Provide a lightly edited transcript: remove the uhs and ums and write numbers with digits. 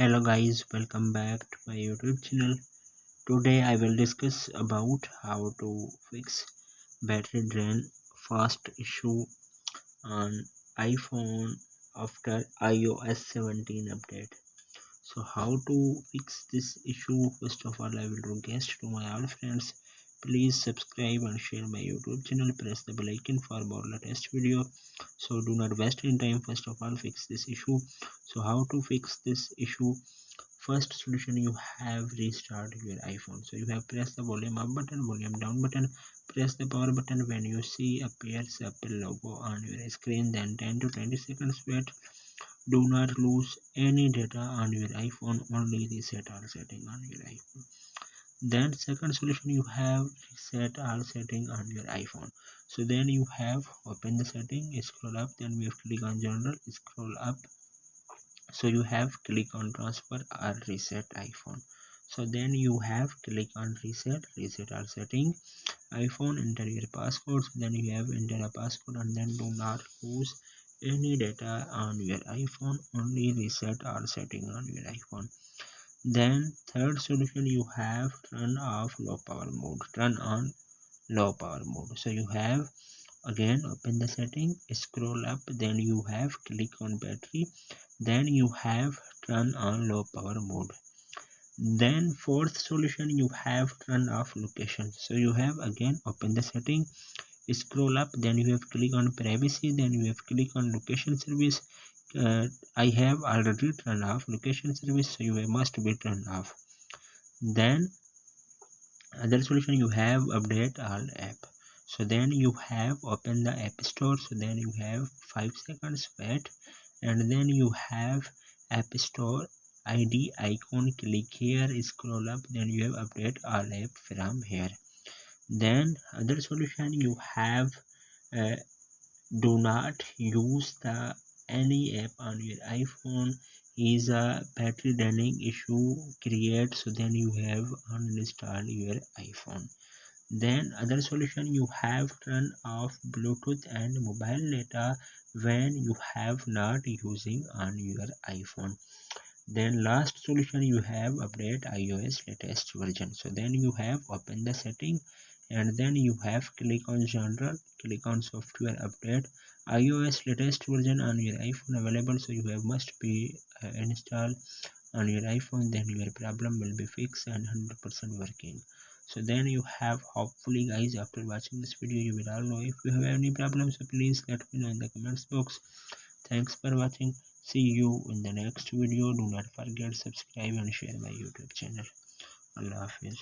Hello guys, welcome back to my YouTube channel. Today I will discuss about how to fix battery drain fast issue on iPhone after iOS 17 update. So how to fix this issue? First of all, I will request to my all friends, please subscribe and share my YouTube channel. Press the bell icon for more latest video. So do not waste any time. First of all, fix this issue. So how to fix this issue? First solution, you have restart your iPhone. So you have press the volume up button, volume down button, press the power button. When you see appears Apple logo on your screen, then 10 to 20 seconds wait. Do not lose any data on your iPhone, only reset all setting on your iPhone. Then second solution, you have reset all setting on your iPhone. So then you have open the setting, scroll up, then we have click on general, scroll up. So you have click on transfer or reset iPhone. So then you have click on reset all setting iPhone, enter your passcode. So then you have enter a passcode and then do not lose any data on your iPhone, only reset all setting on your iPhone. Then third solution, you have turn off low power mode, turn on low power mode. So you have again open the setting, scroll up, then you have click on battery, then you have turn on low power mode. Then fourth solution, you have turn off location. So you have again open the setting, scroll up, then you have click on privacy, then you have click on location service. I have already turned off location service, so you must be turned off. Then other solution, you have update all app. So then you have open the app store. So then you have 5 seconds wait, and then you have app store ID icon, click here, scroll up, then you have update all app from here. Then other solution, you have do not use the any app on your iPhone is a battery draining issue create, so then you have uninstall your iPhone. Then other solution, you have turn off Bluetooth and mobile data when you have not using on your iPhone. Then last solution, you have update iOS latest version. So then you have open the setting, and then you have click on general, click on software update iOS latest version on your iPhone available. So you have must be installed on your iPhone, then your problem will be fixed and 100% working. So then you have, hopefully guys, after watching this video you will all know. If you have any problems, so please let me know in the comments box. Thanks for watching. See you in the next video. Do not forget subscribe and share my YouTube channel. Allah Hafiz.